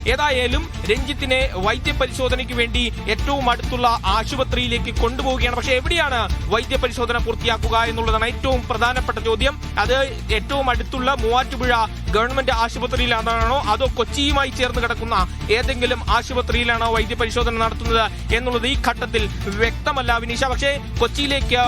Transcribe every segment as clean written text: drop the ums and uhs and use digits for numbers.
ഏതായാലും രഞ്ജിത്തിനെ വൈദ്യപരിശോധനയ്ക്ക് വേണ്ടി ഏറ്റവും അടുത്തുള്ള ആശുപത്രിയിലേക്ക് കൊണ്ടുപോവുകയാണ്. പക്ഷെ എവിടെയാണ് വൈദ്യപരിശോധന പൂർത്തിയാക്കുക എന്നുള്ളതാണ് ഏറ്റവും പ്രധാനപ്പെട്ട ചോദ്യം. അത് ഏറ്റവും അടുത്തുള്ള മൂവാറ്റുപുഴ ഗവൺമെന്റ് ആശുപത്രിയിലാണോ അതോ കൊച്ചിയുമായി ചേർന്ന് കിടക്കുന്ന ഏതെങ്കിലും ആശുപത്രിയിലാണോ വൈദ്യപരിശോധന നടത്തുന്നത് എന്നുള്ളത് ഈ ഘട്ടത്തിൽ വ്യക്തമല്ല വിനീഷ. പക്ഷേ കൊച്ചിയിലേക്ക്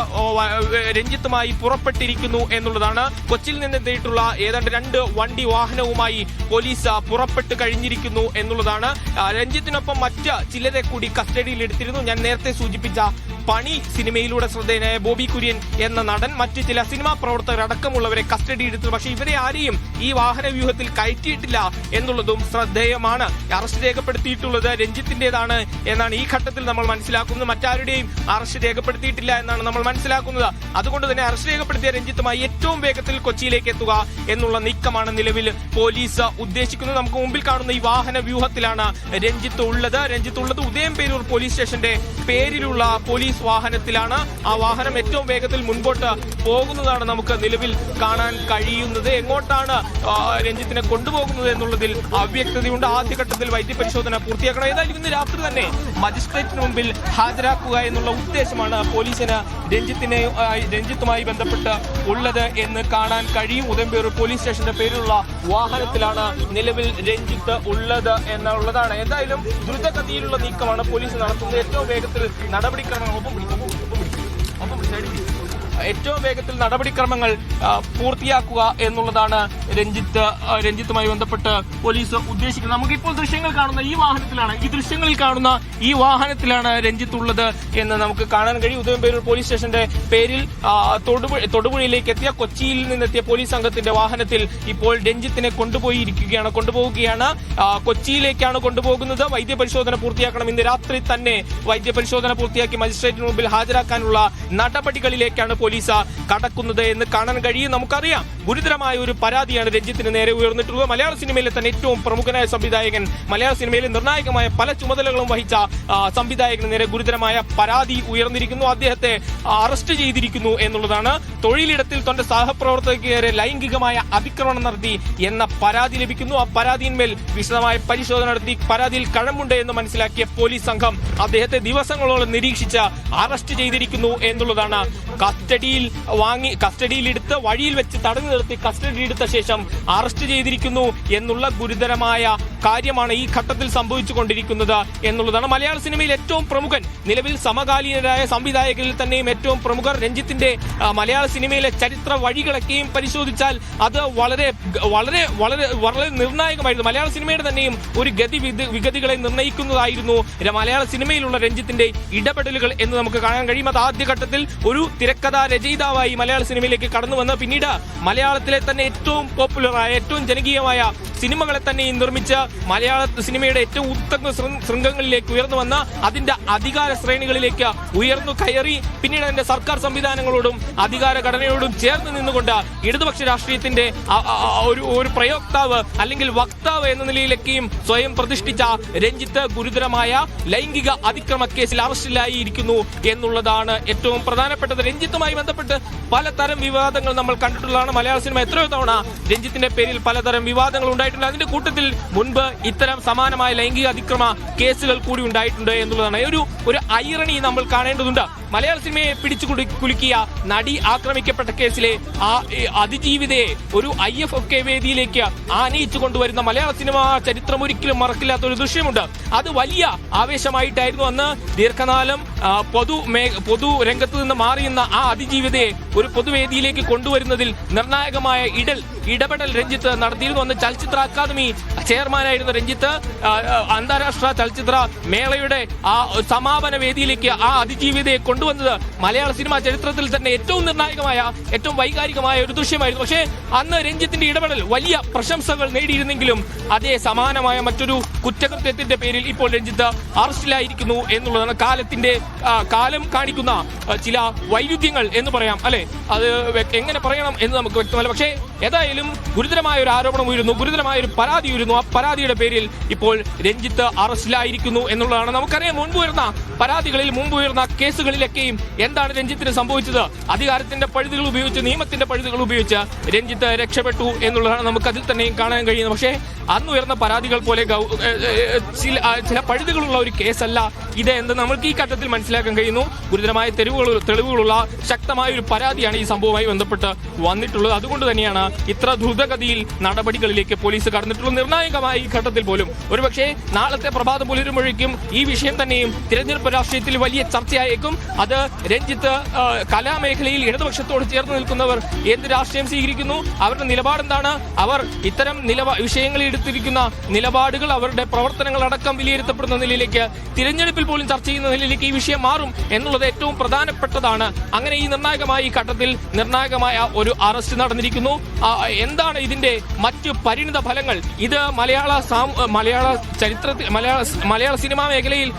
രഞ്ജിത്തുമായി പുറപ്പെട്ടിരിക്കുന്നു എന്നുള്ളതാണ്. കൊച്ചിയിൽ നിന്നെത്തിയിട്ടുള്ള ഏതാണ്ട് 2 വണ്ടി വാഹനവുമായി പോലീസ് പുറപ്പെട്ട് കഴിഞ്ഞിരിക്കുന്നു എന്നുള്ളതാണ്. രഞ്ജിത്തിനൊപ്പം മറ്റ് ചിലരെ കൂടി കസ്റ്റഡിയിൽ എടുത്തിരുന്നു. ഞാൻ നേരത്തെ സൂചിപ്പിച്ച പണി സിനിമയിലൂടെ ശ്രദ്ധേയനായ ബോബി കുര്യൻ എന്ന നടൻ, മറ്റ് ചില സിനിമാ പ്രവർത്തകരടക്കമുള്ളവരെ കസ്റ്റഡി എടുത്തു. പക്ഷെ ഇവരെ ആരെയും ഈ വാഹന വ്യൂഹത്തിൽ കയറ്റിയിട്ടില്ല എന്നുള്ളതും ശ്രദ്ധേയമാണ്. അറസ്റ്റ് രേഖപ്പെടുത്തിയിട്ടുള്ളത് രഞ്ജിത്തിന്റേതാണ് എന്നാണ് ഈ ഘട്ടത്തിൽ നമ്മൾ മനസ്സിലാക്കുന്നത്. മറ്റാരുടെയും അറസ്റ്റ് രേഖപ്പെടുത്തിയിട്ടില്ല എന്നാണ് നമ്മൾ മനസ്സിലാക്കുന്നത്. അതുകൊണ്ട് തന്നെ അറസ്റ്റ് രേഖപ്പെടുത്തിയ രഞ്ജിത്തുമായി ഏറ്റവും വേഗത്തിൽ കൊച്ചിയിലേക്ക് എത്തുക എന്നുള്ള നീക്കമാണ് നിലവിൽ പോലീസ് ഉദ്ദേശിക്കുന്നത്. നമുക്ക് മുമ്പിൽ കാണുന്ന ഈ വാഹന വ്യൂഹത്തിലാണ് രഞ്ജിത്ത് ഉള്ളത്. ഉദയംപേരൂർ പോലീസ് സ്റ്റേഷന്റെ പേരിലുള്ള പോലീസ് വാഹനത്തിലാണ്. ആ വാഹനം ഏറ്റവും വേഗത്തിൽ മുൻപോട്ട് പോകുന്നതാണ് നമുക്ക് നിലവിൽ കാണാൻ കഴിയുന്നത്. എങ്ങോട്ടാണ് രഞ്ജിത്തിനെ കൊണ്ടുപോകുന്നത് എന്നുള്ളതിൽ അവ്യക്തതയുണ്ട്. ആദ്യഘട്ടത്തിൽ വൈദ്യപരിശോധന പൂർത്തിയാക്കണം. ഏതായാലും ഇന്ന് രാത്രി തന്നെ മജിസ്ട്രേറ്റിന് മുമ്പിൽ ഹാജരാക്കുക എന്നുള്ള ഉദ്ദേശമാണ് പോലീസിന് രഞ്ജിത്തുമായി ബന്ധപ്പെട്ട് ഉള്ളത് എന്ന് കാണാൻ കഴിയും. ഉദയംപേരൂർ പോലീസ് സ്റ്റേഷന്റെ പേരിലുള്ള വാഹനത്തിലാണ് നിലവിൽ രഞ്ജിത്ത് ഉള്ളത് എന്നുള്ളതാണ്. എന്തായാലും ദ്രുതഗതിയിലുള്ള നീക്കമാണ് പോലീസ് നടത്തുന്നത്. ഏറ്റവും വേഗത്തിൽ നടപടിക്രമങ്ങൾ പൂർത്തിയാക്കുക എന്നുള്ളതാണ് രഞ്ജിത്തുമായി ബന്ധപ്പെട്ട് പോലീസ് ഉദ്ദേശിക്കുന്നത്. നമുക്കിപ്പോൾ ദൃശ്യങ്ങൾ കാണുന്ന ഈ വാഹനത്തിലാണ് രഞ്ജിത്ത് ഉള്ളത് എന്ന് നമുക്ക് കാണാൻ കഴിയും. ഉദയംപേരൂർ പോലീസ് സ്റ്റേഷന്റെ പേരിൽ തൊടുപുഴയിലേക്ക് എത്തിയ കൊച്ചിയിൽ നിന്നെത്തിയ പോലീസ് സംഘത്തിന്റെ വാഹനത്തിൽ ഇപ്പോൾ രഞ്ജിത്തിനെ കൊണ്ടുപോവുകയാണ്. കൊച്ചിയിലേക്കാണ് കൊണ്ടുപോകുന്നത്. വൈദ്യപരിശോധന പൂർത്തിയാക്കണം. ഇന്ന് രാത്രി തന്നെ വൈദ്യപരിശോധന പൂർത്തിയാക്കി മജിസ്ട്രേറ്റിന് മുമ്പിൽ ഹാജരാക്കാനുള്ള നടപടികളിലേക്കാണ് പോലീസ് കടക്കുന്നത് എന്ന് കാണാൻ കഴിയും. നമുക്കറിയാം, ഗുരുതരമായ ഒരു പരാതിയാണ് രഞ്ജിത്തിന് നേരെ ഉയർന്നിട്ടുള്ളത്. മലയാള സിനിമയിലെ തന്നെ ഏറ്റവും പ്രമുഖനായ സംവിധായകൻ, മലയാള സിനിമയിലെ നിർണായകമായ പല ചുമതലകളും വഹിച്ച സംവിധായകന് നേരെ ഗുരുതരമായ പരാതി ഉയർന്നിരിക്കുന്നു. അദ്ദേഹത്തെ അറസ്റ്റ് ചെയ്തിരിക്കുന്നു എന്നുള്ളതാണ്. തൊഴിലിടത്തിൽ തന്റെ സഹപ്രവർത്തകർക്ക് നേരെ ലൈംഗികമായ അതിക്രമണം നടത്തി എന്ന പരാതി ലഭിക്കുന്നു. ആ പരാതിയിന്മേൽ വിശദമായ പരിശോധന നടത്തി പരാതിയിൽ കഴമ്പുണ്ട് എന്ന് മനസ്സിലാക്കിയ പോലീസ് സംഘം അദ്ദേഹത്തെ ദിവസങ്ങളോളം നിരീക്ഷിച്ച് അറസ്റ്റ് ചെയ്തിരിക്കുന്നു എന്നുള്ളതാണ്. കസ്റ്റഡിയിലെടുത്ത് വഴിയിൽ വെച്ച് തടഞ്ഞു നിർത്തി കസ്റ്റഡിയിലെടുത്ത ശേഷം അറസ്റ്റ് ചെയ്തിരിക്കുന്നു എന്നുള്ള ഗുരുതരമായ കാര്യമാണ് ഈ ഘട്ടത്തിൽ സംഭവിച്ചുകൊണ്ടിരിക്കുന്നത് എന്നുള്ളതാണ്. മലയാള സിനിമയിൽ ഏറ്റവും പ്രമുഖൻ, നിലവിൽ സമകാലീനരായ സംവിധായകരിൽ തന്നെയും ഏറ്റവും പ്രമുഖർ. രഞ്ജിത്തിന്റെ മലയാള സിനിമയിലെ ചരിത്ര വഴികളൊക്കെയും പരിശോധിച്ചാൽ അത് വളരെ വളരെ വളരെ വളരെ നിർണായകമായിരുന്നു. മലയാള സിനിമയുടെ തന്നെയും ഒരു വിഗതികളെ നിർണ്ണയിക്കുന്നതായിരുന്നു മലയാള സിനിമയിലുള്ള രഞ്ജിത്തിന്റെ ഇടപെടലുകൾ എന്ന് നമുക്ക് കാണാൻ കഴിയും. അത് ആദ്യഘട്ടത്തിൽ ഒരു തിരക്കഥാ രചയിതാവായി മലയാള സിനിമയിലേക്ക് കടന്നു വന്ന് പിന്നീട് മലയാളത്തിലെ തന്നെ ഏറ്റവും പോപ്പുലറായ, ഏറ്റവും ജനകീയമായ സിനിമകളെ തന്നെ നിർമ്മിച്ച് മലയാള സിനിമയുടെ ഏറ്റവും ഉത്തമ ശൃംഗങ്ങളിലേക്ക് ഉയർന്നു വന്ന അതിന്റെ അധികാര ശ്രേണികളിലേക്ക് ഉയർന്നു കയറി പിന്നീട് അതിന്റെ സർക്കാർ സംവിധാനങ്ങളോടും അധികാര ഘടനയോടും ചേർന്ന് നിന്നുകൊണ്ട് ഇടതുപക്ഷ രാഷ്ട്രീയത്തിന്റെ ഒരു പ്രയോക്താവ് അല്ലെങ്കിൽ വക്താവ് എന്ന നിലയിലേക്കും സ്വയം പ്രതിഷ്ഠിച്ച രഞ്ജിത്ത് ഗുരുതരമായ ലൈംഗിക അതിക്രമ കേസിൽ അറസ്റ്റിലായി ഇരിക്കുന്നു എന്നുള്ളതാണ് ഏറ്റവും പ്രധാനപ്പെട്ടത്. രഞ്ജിത്തുമായി ബന്ധപ്പെട്ട് പലതരം വിവാദങ്ങൾ നമ്മൾ കണ്ടിട്ടുള്ളതാണ്. മലയാള സിനിമ എത്രയോ തവണ രഞ്ജിത്തിന്റെ പേരിൽ പലതരം വിവാദങ്ങൾ ഉണ്ടായിട്ടുണ്ട്. അതിന്റെ കൂട്ടത്തിൽ മുൻപ് ഇത്തരം സമാനമായ ലൈംഗിക അതിക്രമ കേസുകൾ കൂടി ഉണ്ടായിട്ടുണ്ട് എന്നുള്ളതാണ്. ഒരു ഐറണി നമ്മൾ കാണേണ്ടതുണ്ട്. മലയാള സിനിമയെ പിടിച്ചു കുലുക്കിയ നടി ആക്രമിക്കപ്പെട്ട കേസിലെ ആ അതിജീവിതയെ ഒരു IFFK വേദിയിലേക്ക് ആനയിച്ചു കൊണ്ടുവരുന്ന മലയാള സിനിമ ചരിത്രം ഒരിക്കലും മറക്കില്ലാത്ത ഒരു ദൃശ്യമുണ്ട്. അത് വലിയ ആവേശമായിട്ടായിരുന്നു അന്ന്. ദീർഘകാലം പൊതു രംഗത്ത് നിന്ന് മാറിയുന്ന ആ അതിജീവിതയെ ഒരു പൊതുവേദിയിലേക്ക് കൊണ്ടുവരുന്നതിൽ നിർണായകമായ ഇടപെടൽ രഞ്ജിത്ത് നടത്തിയിരുന്നു. അന്ന് ചലച്ചിത്ര അക്കാദമി ചെയർമാനായിരുന്ന രഞ്ജിത്ത് അന്താരാഷ്ട്ര ചലച്ചിത്ര മേളയുടെ ആ സമാപന വേദിയിലേക്ക് ആ അതിജീവിതയെ കൊണ്ടുവന്നത് മലയാള സിനിമാ ചരിത്രത്തിൽ തന്നെ ഏറ്റവും നിർണായകമായ, ഏറ്റവും വൈകാരികമായ ഒരു ദൃശ്യമായിരുന്നു. പക്ഷേ അന്ന് രഞ്ജിത്തിന്റെ ഇടപെടൽ വലിയ പ്രശംസകൾ നേടിയിരുന്നെങ്കിലും അതേ സമാനമായ മറ്റൊരു കുറ്റകൃത്യത്തിന്റെ പേരിൽ ഇപ്പോൾ രഞ്ജിത്ത് അറസ്റ്റിലായിരിക്കുന്നു എന്നുള്ളതാണ്. കാലം കാണിക്കുന്ന ചില വൈരുദ്ധ്യങ്ങൾ എന്ന് പറയാം, അല്ലെ? അത് എങ്ങനെ പറയണം എന്ന് നമുക്ക് വ്യക്തമല്ല. പക്ഷേ ഏതായാലും ഗുരുതരമായ ഒരു ആരോപണം ഉയരുന്നു, ഗുരുതരമായ ഒരു പരാതി ഉയരുന്നു. ആ പരാതിയുടെ പേരിൽ ഇപ്പോൾ രഞ്ജിത്ത് അറസ്റ്റിലായിരിക്കുന്നു എന്നുള്ളതാണ്. നമുക്കറിയാം, മുൻപ് ഉയർന്ന കേസുകളിലൊക്കെയും എന്താണ് രഞ്ജിത്തിന് സംഭവിച്ചത്? അധികാരത്തിന്റെ പഴുതുകൾ ഉപയോഗിച്ച്, നിയമത്തിന്റെ പഴുതുകൾ ഉപയോഗിച്ച് രഞ്ജിത്ത് രക്ഷപ്പെട്ടു എന്നുള്ളതാണ് നമുക്ക് അതിൽ തന്നെയും കാണാൻ കഴിയുന്നത്. പക്ഷേ അന്ന് ഉയർന്ന പരാതികൾ പോലെ ചില പഴുതുകളുള്ള ഒരു കേസല്ല ഇത് എന്ന് നമുക്ക് ഈ ഘട്ടത്തിൽ മനസ്സിലാക്കാൻ കഴിയുന്നു. ഗുരുതരമായ തെളിവുകളുള്ള ശക്തമായ ഒരു പരാതിയാണ് ഈ സംഭവവുമായി ബന്ധപ്പെട്ട് വന്നിട്ടുള്ളത്. അതുകൊണ്ട് തന്നെയാണ് ഇത്ര ദ്രുതഗതിയിൽ നടപടികളിലേക്ക് പോലീസ് കടന്നിട്ടുള്ളത്. നിർണായകമായ ഈ ഘട്ടത്തിൽ പോലും ഒരുപക്ഷെ നാളത്തെ പ്രഭാതം പുലരുമ്പോഴേക്കും ഈ വിഷയം തന്നെയും തിരഞ്ഞെടുപ്പ് രാഷ്ട്രീയത്തിൽ വലിയ ചർച്ചയായേക്കും. അത് രഞ്ജിത്ത് കലാമേഖലയിൽ ഇടതുപക്ഷത്തോട് ചേർന്ന് നിൽക്കുന്നവർ എന്ത് രാഷ്ട്രീയം സ്വീകരിക്കുന്നു, അവരുടെ നിലപാടെന്താണ്, അവർ ഇത്തരം വിഷയങ്ങളിൽ എടുത്തിരിക്കുന്ന നിലപാടുകൾ, അവരുടെ പ്രവർത്തനങ്ങൾ അടക്കം വിലയിരുത്തപ്പെടുന്ന നിലയിലേക്ക്, തിരഞ്ഞെടുപ്പിൽ പോലും ചർച്ച ചെയ്യുന്ന നിലയിലേക്ക് ഈ വിഷയം മാറും എന്നുള്ളത് ഏറ്റവും പ്രധാനപ്പെട്ടതാണ്. അങ്ങനെ ഈ നിർണായകമായ ഈ ഘട്ടത്തിൽ നിർണായകമായ ഒരു അറസ്റ്റ് നടന്നിരിക്കുന്നു. എന്താണ് ഇതിന്റെ മറ്റു പരിണിത ഫലങ്ങൾ? ഇത് മലയാള ചരിത്രത്തിൽ മലയാള സിനിമാ മേഖലയിൽ,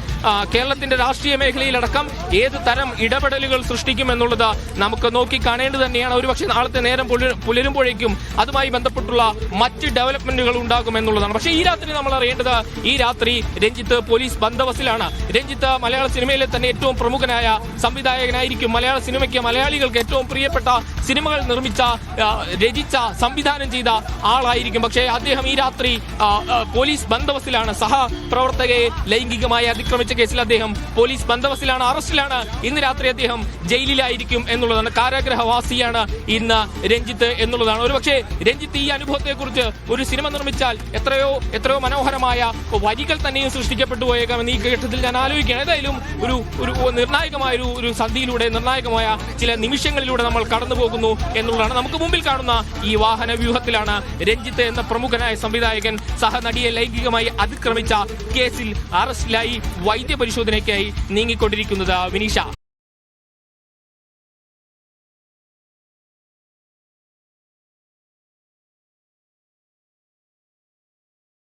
കേരളത്തിന്റെ രാഷ്ട്രീയ മേഖലയിലടക്കം ഏത് തരം ഇടപെടലുകൾ സൃഷ്ടിക്കും എന്നുള്ളത് നമുക്ക് നോക്കി കാണേണ്ടത് തന്നെയാണ്. ഒരുപക്ഷെ നാളത്തെ നേരം പുലരുമ്പോഴേക്കും അതുമായി ബന്ധപ്പെട്ടുള്ള മറ്റ് ഡെവലപ്മെന്റുകൾ ഉണ്ടാകും എന്നുള്ളതാണ്. പക്ഷേ ഈ രാത്രി നമ്മൾ അറിയേണ്ടത്, ഈ രാത്രി രഞ്ജിത്ത് പോലീസ് ബന്ദോബസ്തിലാണ്. രഞ്ജിത്ത് മലയാള സിനിമയിലെ തന്നെ ഏറ്റവും പ്രമുഖനായ സംവിധായകനായിരിക്കും. മലയാള സിനിമയ്ക്ക്, മലയാളികൾക്ക് ഏറ്റവും പ്രിയപ്പെട്ട സിനിമകൾ നിർമ്മിച്ച, രചിച്ച, സംവിധാനം ചെയ്ത ആളായിരിക്കും. പക്ഷേ അദ്ദേഹം ഈ രാത്രി പോലീസ് ബന്ദോബസ്തിലാണ്. സഹപ്രവർത്തകയെ ലൈംഗികമായി അതിക്രമിച്ച കേസിൽ അദ്ദേഹം പോലീസ് ബന്ദോബസ്തിലാണ്, അറസ്റ്റിലാണ്. ഇന്ന് രാത്രി അദ്ദേഹം ജയിലിലായിരിക്കും എന്നുള്ളതാണ്. കാരാഗ്രഹവാസിയാണ് ഇന്ന് രഞ്ജിത്ത് എന്നുള്ളതാണ്. ഒരുപക്ഷെ രഞ്ജിത്ത് ഈ അനുഭവത്തെക്കുറിച്ച് ഒരു സിനിമ നിർമ്മിച്ചാൽ എത്രയോ മനോഹരമായ വരികൾ തന്നെയും സൃഷ്ടിക്കപ്പെട്ടു പോയേക്കാമെന്ന് ഈ ഘട്ടത്തിൽ ഞാൻ ആലോചിക്കുകയാണ്. ഏതായാലും ഒരു നിർണായകമായ ഒരു സന്ധിയിലൂടെ, നിർണായകമായ ചില നിമിഷങ്ങളിലൂടെ നമ്മൾ കടന്നു പോകുന്നു എന്നുള്ളതാണ്. നമുക്ക് മുമ്പിൽ കാണുന്ന ഈ വാഹന വ്യൂഹത്തിലാണ് രഞ്ജിത്ത് എന്ന പ്രമുഖനായ സംവിധായകൻ സഹനടിയെ ലൈംഗികമായി അതിക്രമിച്ച കേസിൽ അറസ്റ്റിലായി വൈദ്യപരിശോധനയ്ക്കായി നീങ്ങിക്കൊണ്ടിരിക്കുന്നത്. വിനീഷ.